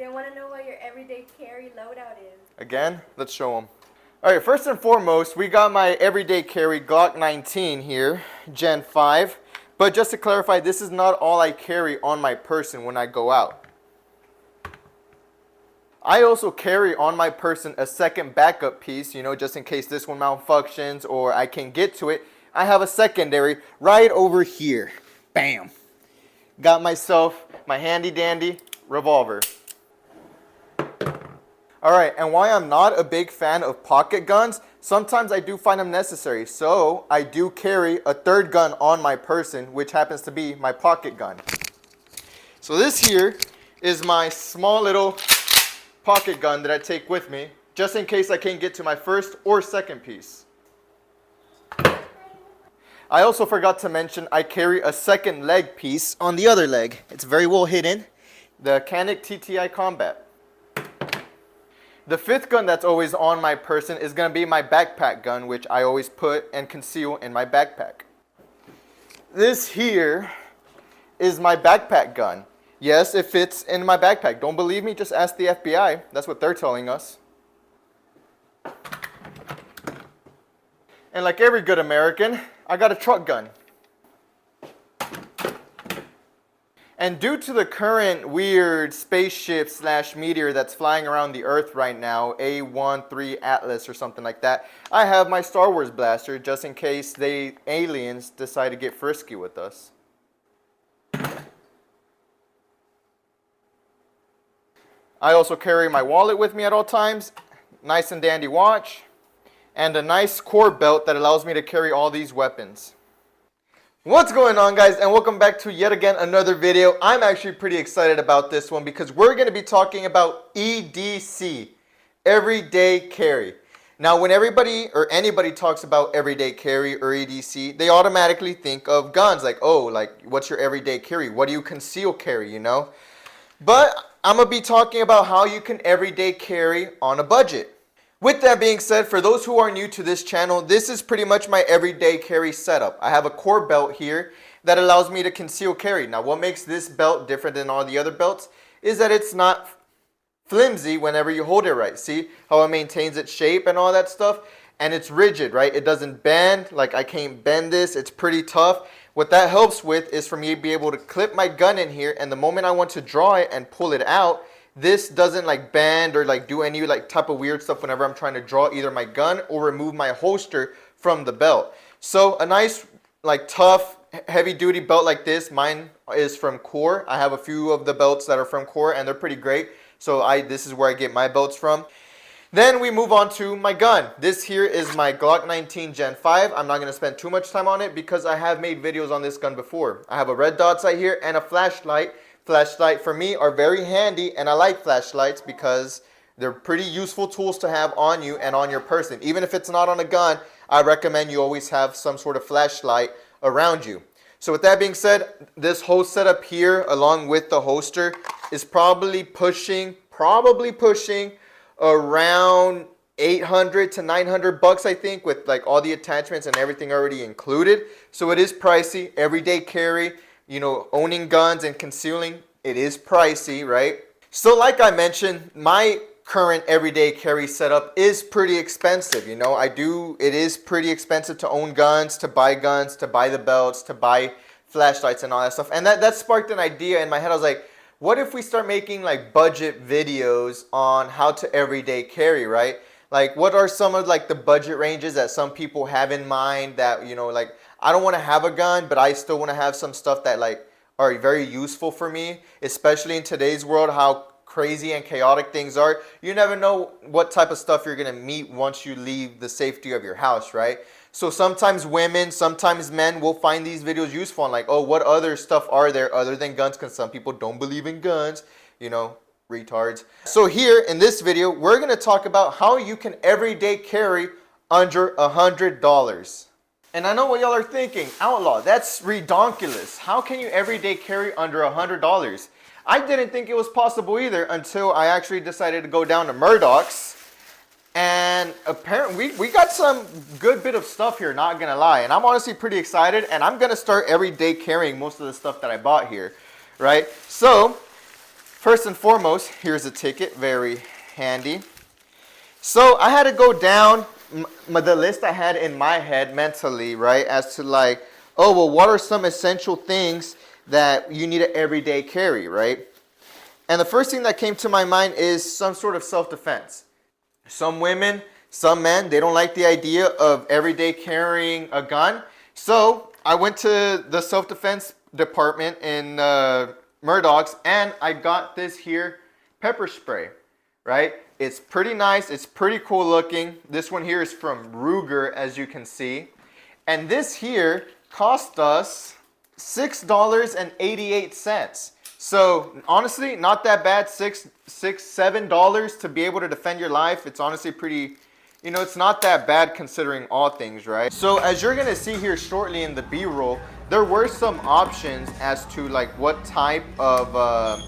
They want to know what your everyday carry loadout is. Again, let's show them. All right, first and foremost, we got my everyday carry Glock 19 here, Gen 5. But just to clarify, this is not all I carry on my person when I go out. I also carry on my person a second backup piece, you know, just in case this one malfunctions or I can't get to it. I have a secondary right over here. Bam. Got myself my handy dandy revolver. Alright, and why I'm not a big fan of pocket guns, sometimes I do find them necessary. So I do carry a third gun on my person, which happens to be my pocket gun. So this here is my small little pocket gun that I take with me, just in case I can't get to my first or second piece. I also forgot to mention I carry a second leg piece on the other leg. It's very well hidden. The Canik TTI Combat. The fifth gun that's always on my person is going to be my backpack gun, which I always put and conceal in my backpack. This here is my backpack gun. Yes, it fits in my backpack. Don't believe me? Just ask the FBI. That's what they're telling us. And like every good American, I got a truck gun. And due to the current weird spaceship / meteor that's flying around the Earth right now, A13 Atlas or something like that, I have my Star Wars blaster just in case the aliens decide to get frisky with us. I also carry my wallet with me at all times, nice and dandy watch, and a nice core belt that allows me to carry all these weapons. What's going on, guys, and welcome back to yet again another video. I'm actually pretty excited about this one because we're going to be talking about EDC, everyday carry. Now, when everybody or anybody talks about everyday carry or EDC, they automatically think of guns, like, oh, like, what's your everyday carry? What do you conceal carry, you know? But I'm going to be talking about how you can everyday carry on a budget. With that being said, for those who are new to this channel, this is pretty much my everyday carry setup. I have a core belt here that allows me to conceal carry. Now, what makes this belt different than all the other belts is that it's not flimsy whenever you hold it right. See how it maintains its shape and all that stuff? And it's rigid, right? It doesn't bend. Like, I can't bend this. It's pretty tough. What that helps with is for me to be able to clip my gun in here, and the moment I want to draw it and pull it out, this doesn't like bend or like do any like type of weird stuff whenever I'm trying to draw either my gun or remove my holster from the belt. So a nice like tough heavy duty belt like this, mine is from Core. I have a few of the belts that are from Core and they're pretty great. So this is where I get my belts from. Then we move on to my gun. This here is my Glock 19 Gen 5. I'm not going to spend too much time on it because I have made videos on this gun before. I have a red dot sight here and a flashlight. Flashlight for me are very handy, and I like flashlights because they're pretty useful tools to have on you and on your person. Even if it's not on a gun, I recommend you always have some sort of flashlight around you. So with that being said, this whole setup here along with the holster is probably pushing around 800 to 900 bucks, I think, with like all the attachments and everything already included. So it is pricey. Everyday carry, you know, owning guns and concealing, it is pricey, right? So like I mentioned, my current everyday carry setup is pretty expensive. You know, it is pretty expensive to own guns, to buy the belts, to buy flashlights and all that stuff. And that sparked an idea in my head. I was like, what if we start making like budget videos on how to everyday carry, right? Like, what are some of like the budget ranges that some people have in mind that, you know, like, I don't want to have a gun, but I still want to have some stuff that like are very useful for me, especially in today's world, how crazy and chaotic things are. You never know what type of stuff you're going to meet once you leave the safety of your house, right? So sometimes women, sometimes men will find these videos useful and like, oh, what other stuff are there other than guns? Because some people don't believe in guns, you know, retards. So here in this video, we're going to talk about how you can everyday carry under $100. And I know what y'all are thinking, Outlaw, that's redonkulous. How can you everyday carry under $100? I didn't think it was possible either until I actually decided to go down to Murdoch's. And apparently we got some good bit of stuff here, not gonna lie. And I'm honestly pretty excited, and I'm gonna start everyday carrying most of the stuff that I bought here, right? So First and foremost, here's a ticket, very handy. So I had to go down the list I had in my head mentally, right, as to like, oh, well, what are some essential things that you need to everyday carry, right? And the first thing that came to my mind is some sort of self-defense. Some women, some men, they don't like the idea of everyday carrying a gun. So I went to the self-defense department in Murdoch's, and I got this here pepper spray, right? It's pretty nice. It's pretty cool looking. This one here is from Ruger, as you can see. And this here cost us $6.88. So honestly, not that bad. $7 to be able to defend your life. It's honestly pretty, you know, it's not that bad considering all things, right? So as you're gonna see here shortly in the B-roll, there were some options as to like what type of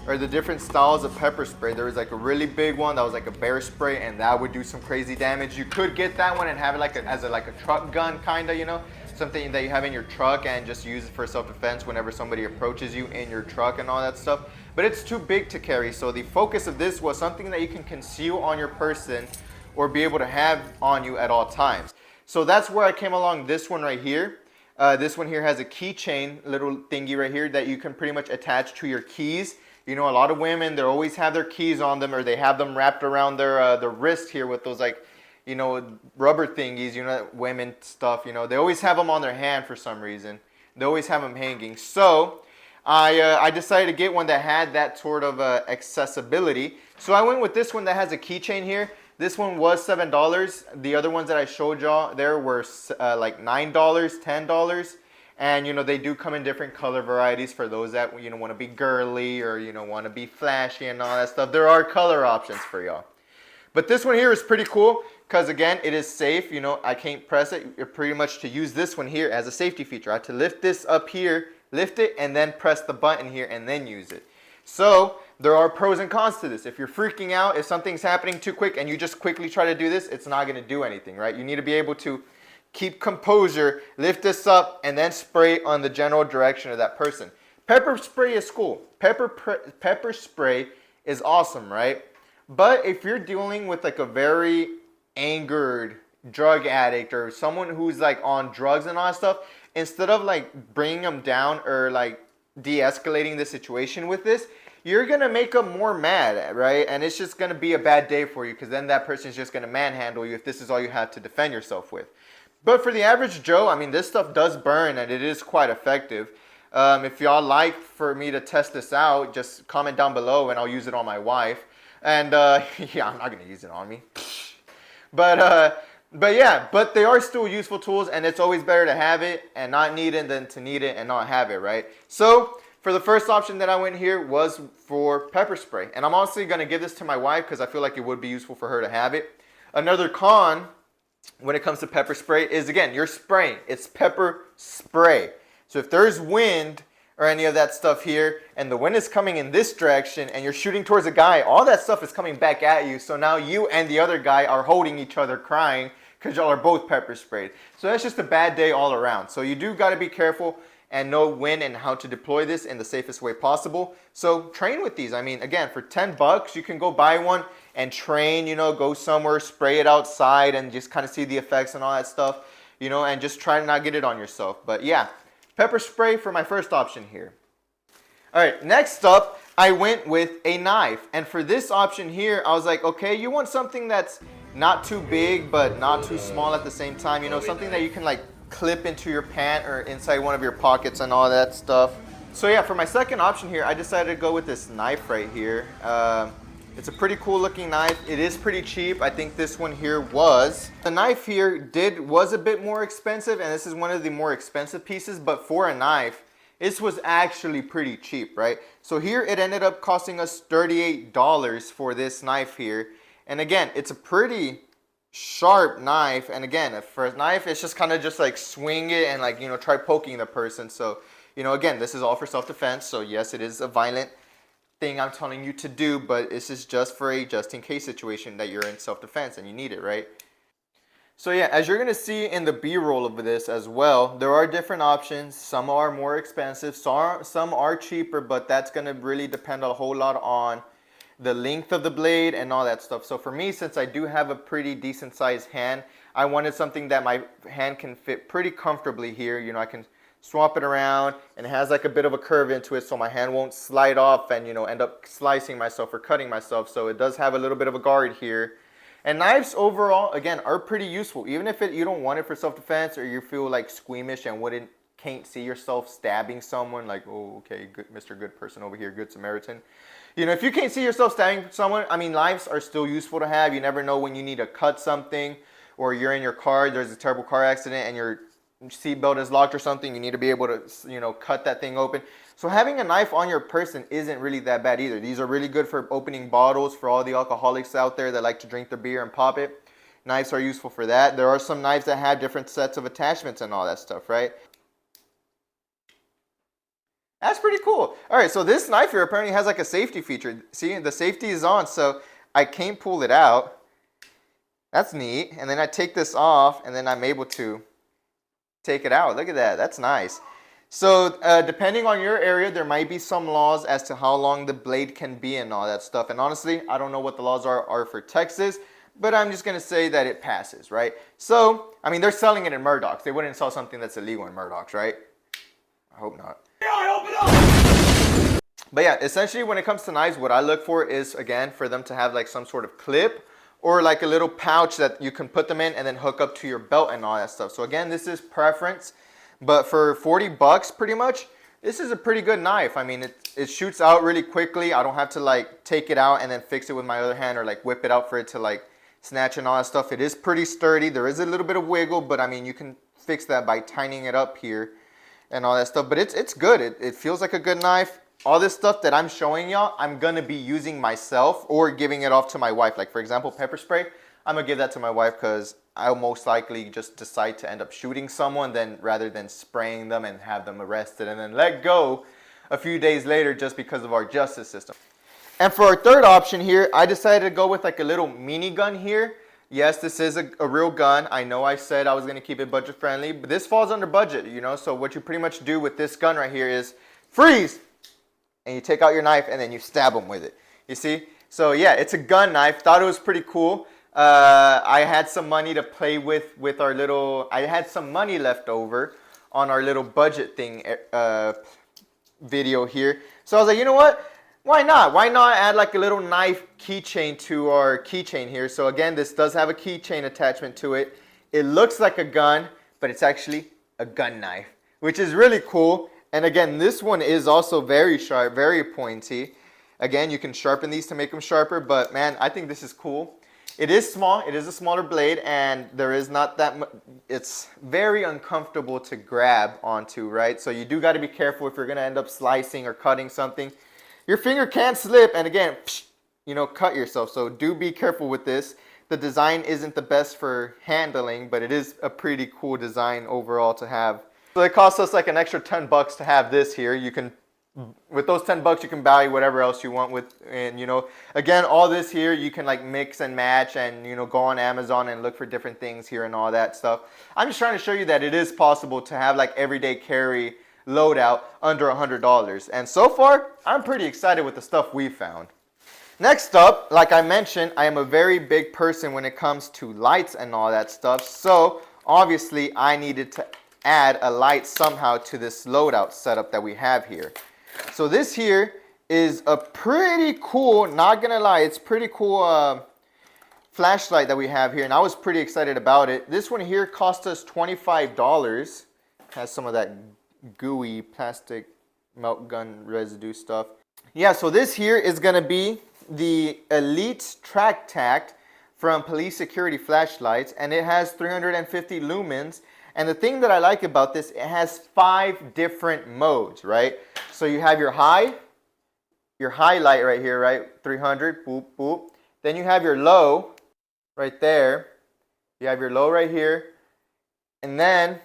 or the different styles of pepper spray. There was like a really big one that was like a bear spray, and that would do some crazy damage. You could get that one and have it like as a truck gun, kinda, you know, something that you have in your truck and just use it for self-defense whenever somebody approaches you in your truck and all that stuff. But it's too big to carry, so the focus of this was something that you can conceal on your person or be able to have on you at all times. So that's where I came along this one right here. This one here has a keychain little thingy right here that you can pretty much attach to your keys. You know, a lot of women, they always have their keys on them, or they have them wrapped around their wrist here with those, like, you know, rubber thingies, you know, women stuff, you know. They always have them on their hand for some reason. They always have them hanging. So I decided to get one that had that sort of accessibility. So I went with this one that has a keychain here. This one was $7. The other ones that I showed y'all there were like $9, $10. And, you know, they do come in different color varieties for those that, you know, want to be girly or, you know, want to be flashy and all that stuff. There are color options for y'all. But this one here is pretty cool because, again, it is safe. You know, I can't press it. You're pretty much to use this one here as a safety feature. I had to lift this up here, lift it, and then press the button here and then use it. So there are pros and cons to this. If you're freaking out, if something's happening too quick and you just quickly try to do this, it's not going to do anything, right? You need to be able to keep composure, lift this up, and then spray on the general direction of that person. Pepper spray is cool. Pepper spray is awesome, right? But if you're dealing with like a very angered drug addict or someone who's like on drugs and all that stuff, instead of like bringing them down or like de-escalating the situation with this, you're going to make them more mad, right? And it's just going to be a bad day for you because then that person's just going to manhandle you if this is all you have to defend yourself with. But for the average Joe, I mean, this stuff does burn and it is quite effective. If y'all like for me to test this out, just comment down below and I'll use it on my wife. And yeah, I'm not going to use it on me. But yeah, but they are still useful tools, and it's always better to have it and not need it than to need it and not have it, right? So for the first option that I went here was for pepper spray. And I'm honestly going to give this to my wife because I feel like it would be useful for her to have it. Another con when it comes to pepper spray is, again, you're spraying. It's pepper spray. So if there's wind or any of that stuff here and the wind is coming in this direction and you're shooting towards a guy, all that stuff is coming back at you. So now you and the other guy are holding each other crying because y'all are both pepper sprayed. So that's just a bad day all around. So you do got to be careful and know when and how to deploy this in the safest way possible. So train with these. I mean, again, for $10, you can go buy one and train, you know, go somewhere, spray it outside and just kind of see the effects and all that stuff, you know, and just try to not get it on yourself. But yeah, pepper spray for my first option here. All right, next up, I went with a knife. And for this option here, I was like, okay, you want something that's not too big, but not too small at the same time, you know, something that you can like clip into your pant or inside one of your pockets and all that stuff. So yeah, for my second option here, I decided to go with this knife right here. It's a pretty cool looking knife. It is pretty cheap. I think this one here was. The knife here was a bit more expensive, and this is one of the more expensive pieces, but for a knife, this was actually pretty cheap, right? So here it ended up costing us $38 for this knife here. And again, it's a pretty sharp knife, and again, for a knife, it's just kind of just like swing it and like, you know, try poking the person. So, you know, again, this is all for self-defense. So yes, it is a violent thing I'm telling you to do, but this is just for a just-in-case situation that you're in self-defense and you need it, right? So yeah, as you're gonna see in the B-roll of this as well, there are different options. Some are more expensive, some are cheaper, but that's gonna really depend a whole lot on the length of the blade and all that stuff. So for me, since I do have a pretty decent sized hand, I wanted something that my hand can fit pretty comfortably here. You know, I can swap it around, and it has like a bit of a curve into it so my hand won't slide off and, you know, end up slicing myself or cutting myself. So it does have a little bit of a guard here. And knives overall, again, are pretty useful. Even if you don't want it for self-defense, or you feel like squeamish and can't see yourself stabbing someone, like, oh, okay, good, Mr. Good Person over here, Good Samaritan. You know, if you can't see yourself stabbing someone, I mean, knives are still useful to have. You never know when you need to cut something, or you're in your car, there's a terrible car accident, and your seatbelt is locked or something. You need to be able to, you know, cut that thing open. So having a knife on your person isn't really that bad either. These are really good for opening bottles for all the alcoholics out there that like to drink their beer and pop it. Knives are useful for that. There are some knives that have different sets of attachments and all that stuff, right? That's pretty cool. All right, so this knife here apparently has like a safety feature. See, the safety is on, so I can't pull it out. That's neat. And then I take this off, and then I'm able to take it out. Look at that. That's nice. So depending on your area, there might be some laws as to how long the blade can be and all that stuff. And honestly, I don't know what the laws are for Texas, but I'm just going to say that it passes, right? So, I mean, they're selling it in Murdoch's. They wouldn't sell something that's illegal in Murdoch's, right? I hope not. But yeah, essentially when it comes to knives, what I look for is, again, for them to have like some sort of clip or like a little pouch that you can put them in and then hook up to your belt and all that stuff. So again, this is preference. But for 40 bucks, pretty much, this is a pretty good knife. I mean, it shoots out really quickly. I don't have to like take it out and then fix it with my other hand or like whip it out for it to like snatch and all that stuff. It is pretty sturdy. There is a little bit of wiggle, but I mean, you can fix that by tightening it up here and all that stuff. But it's good. It feels like a good knife. All this stuff that I'm showing y'all, I'm going to be using myself or giving it off to my wife. Like, for example, pepper spray. I'm going to give that to my wife because I'll most likely just decide to end up shooting someone rather than spraying them and have them arrested and then let go a few days later just because of our justice system. And for our third option here, I decided to go with like a little mini gun here. Yes, this is a real gun. I know I said I was going to keep it budget friendly, but this falls under budget, you know. So what you pretty much do with this gun right here is freeze, and you take out your knife and then you stab them with it. You see? So yeah, it's a gun knife. Thought it was pretty cool. I had some money to play with our little, I had some money left over on our little budget thing video here. So I was like, you know what? Why not? Why not add like a little knife keychain to our keychain here? So again, this does have a keychain attachment to it. It looks like a gun, but it's actually a gun knife, which is really cool. And again, this one is also very sharp, very pointy. Again, you can sharpen these to make them sharper, but man, I think this is cool. It is small, it is a smaller blade, and there is not that much, it's very uncomfortable to grab onto, right? So you do got to be careful if you're going to end up slicing or cutting something. Your finger can slip and again, you know, cut yourself. So do be careful with this. The design isn't the best for handling, but it is a pretty cool design overall to have. So it costs us like an extra 10 bucks to have this here. You can, with those 10 bucks, you can buy whatever else you want with, and you know, again, all this here, you can like mix and match and, you know, go on Amazon and look for different things here and all that stuff. I'm just trying to show you that it is possible to have like everyday carry loadout under $100. And so far, I'm pretty excited with the stuff we found. Next up, like I mentioned, I am a very big person when it comes to lights and all that stuff. So obviously I needed to add a light somehow to this loadout setup that we have here. So this here is a pretty cool, not gonna lie, it's pretty cool flashlight that we have here, and I was pretty excited about it. This one here cost us $25. Has some of that gooey plastic melt gun residue stuff. Yeah, so this here is gonna be the Elite Track Tact from Police Security Flashlights, and it has 350 lumens. And the thing that I like about this, it has 5 different modes, right? So you have your high light right here, right? 300, boop, boop. Then you have your low right there. You have your low right here. And then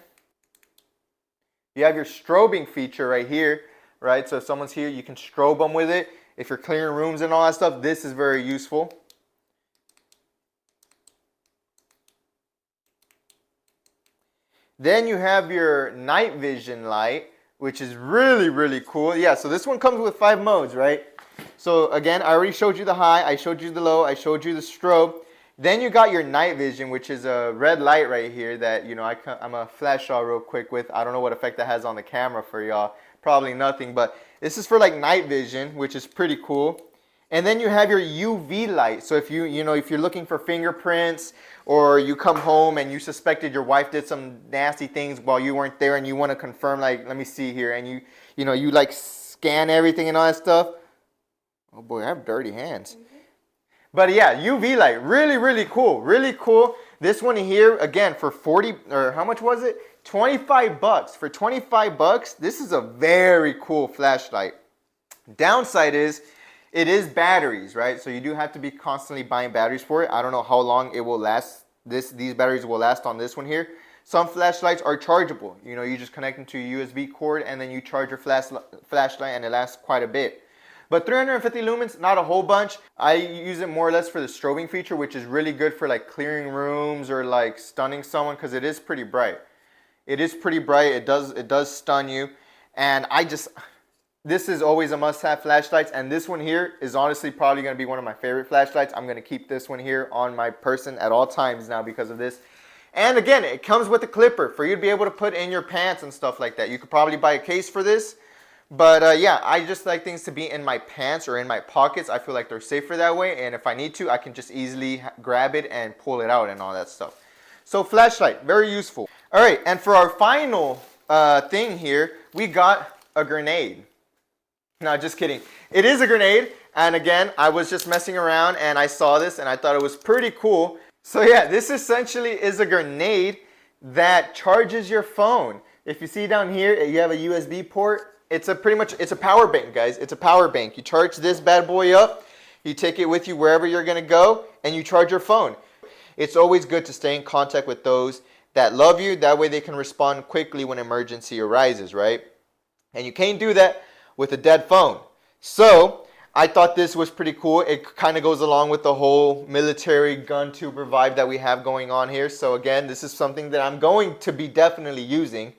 you have your strobing feature right here, right? So if someone's here, you can strobe them with it. If you're clearing rooms and all that stuff, this is very useful. Then you have your night vision light, which is really, really cool. Yeah, so this one comes with 5 modes, right? So again, I already showed you the high, I showed you the low, I showed you the strobe. Then you got your night vision, which is a red light right here that, you know, I'm going to flash y'all real quick with. I don't know what effect that has on the camera for y'all. Probably nothing, but this is for like night vision, which is pretty cool. And then you have your UV light. So if if you're looking for fingerprints, or you come home and you suspected your wife did some nasty things while you weren't there and you want to confirm, like, let me see here, and you like scan everything and all that stuff. Oh boy, I have dirty hands. But yeah, UV light, really, really cool, really cool. This one here, again, for 40, or how much was it? 25 bucks. For 25 bucks, this is a very cool flashlight. Downside is, it is batteries, right? So you do have to be constantly buying batteries for it. I don't know how long it will last. These batteries will last on this one here. Some flashlights are chargeable. You know, you just connect them to a USB cord and then you charge your flashlight and it lasts quite a bit. But 350 lumens, not a whole bunch. I use it more or less for the strobing feature, which is really good for like clearing rooms or like stunning someone, because it is pretty bright. It is pretty bright. It does stun you. And this is always a must-have flashlights, and this one here is honestly probably going to be one of my favorite flashlights. I'm going to keep this one here on my person at all times now because of this. And again, it comes with a clipper for you to be able to put in your pants and stuff like that. You could probably buy a case for this, but yeah, I just like things to be in my pants or in my pockets. I feel like they're safer that way, and if I need to, I can just easily grab it and pull it out and all that stuff. So flashlight, very useful. All right, and for our final thing here, we got a grenade. No, just kidding. It is a grenade, and again, I was just messing around and I saw this and I thought it was pretty cool. So yeah, this essentially is a grenade that charges your phone. If you see down here, you have a USB port. It's a power bank, guys. It's a power bank. You charge this bad boy up, you take it with you wherever you're gonna go, and you charge your phone. It's always good to stay in contact with those that love you. That way they can respond quickly when emergency arises, right? And you can't do that with a dead phone. So I thought this was pretty cool. It kind of goes along with the whole military gun tuber vibe that we have going on here. So again, this is something that I'm going to be definitely using,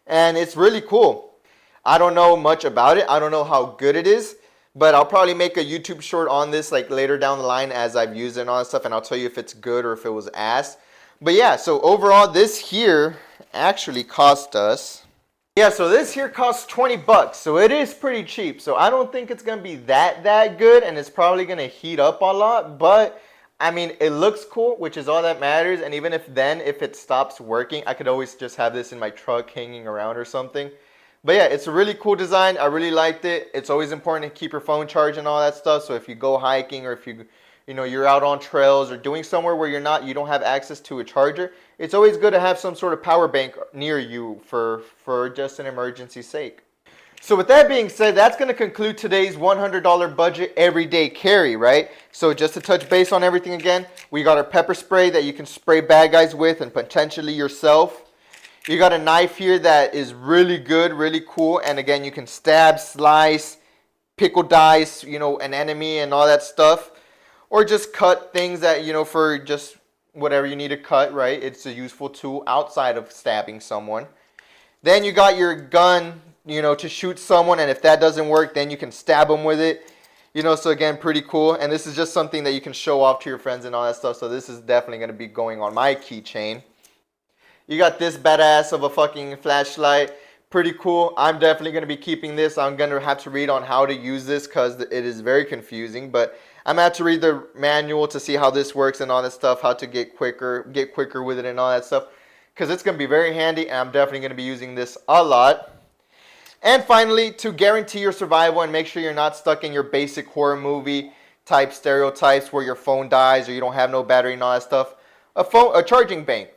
and it's really cool. I don't know much about it. I don't know how good it is, but I'll probably make a YouTube short on this like later down the line as I've used it and all that stuff, and I'll tell you if it's good or if it was ass. But yeah, so overall this here actually cost us, yeah, so this here costs 20 bucks, so it is pretty cheap. So I don't think it's going to be that good, and it's probably going to heat up a lot, but I mean, it looks cool, which is all that matters. And even if it stops working, I could always just have this in my truck hanging around or something. But yeah, it's a really cool design. I really liked it. It's always important to keep your phone charged and all that stuff. So if you go hiking, or if you're out on trails or doing somewhere where you don't have access to a charger, it's always good to have some sort of power bank near you for just an emergency sake. So with that being said, that's going to conclude today's $100 budget everyday carry, right? So just to touch base on everything again, we got our pepper spray that you can spray bad guys with and potentially yourself. You got a knife here that is really good, really cool, and again, you can stab, slice, pickle dice, an enemy and all that stuff. Or just cut things that, for just whatever you need to cut, right? It's a useful tool outside of stabbing someone. Then you got your gun, to shoot someone, and if that doesn't work, then you can stab them with it. So again, pretty cool. And this is just something that you can show off to your friends and all that stuff. So this is definitely going to be going on my keychain. You got this badass of a fucking flashlight. Pretty cool. I'm definitely going to be keeping this. I'm going to have to read on how to use this because it is very confusing, but I'm going to have to read the manual to see how this works and all that stuff, how to get quicker with it and all that stuff, because it's going to be very handy, and I'm definitely going to be using this a lot. And finally, to guarantee your survival and make sure you're not stuck in your basic horror movie type stereotypes where your phone dies or you don't have no battery and all that stuff, a charging bank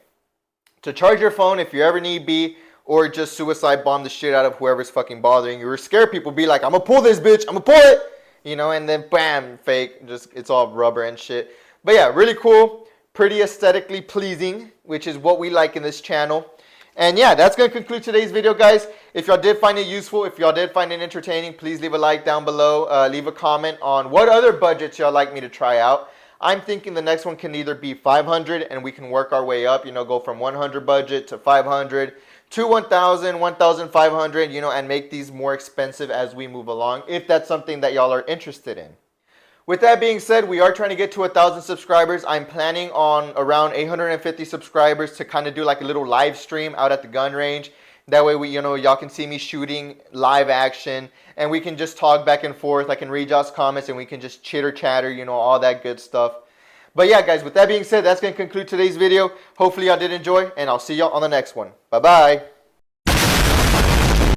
to charge your phone if you ever need be, or just suicide bomb the shit out of whoever's fucking bothering you, or scare people, be like, I'm gonna pull this bitch, I'm gonna pull it, and then bam, fake, just it's all rubber and shit. But yeah, really cool, pretty aesthetically pleasing, which is what we like in this channel. And yeah, that's going to conclude today's video, guys. If y'all did find it useful, if y'all did find it entertaining, please leave a like down below. Leave a comment on what other budgets y'all like me to try out. I'm thinking the next one can either be 500 and we can work our way up, go from 100 budget to 500 to 1,000, 1,500, and make these more expensive as we move along, if that's something that y'all are interested in. With that being said, we are trying to get to 1,000 subscribers. I'm planning on around 850 subscribers to kind of do like a little live stream out at the gun range. That way y'all can see me shooting live action and we can just talk back and forth. I can read y'all's comments and we can just chitter chatter, all that good stuff. But yeah, guys, with that being said, that's going to conclude today's video. Hopefully y'all did enjoy and I'll see y'all on the next one. Bye-bye.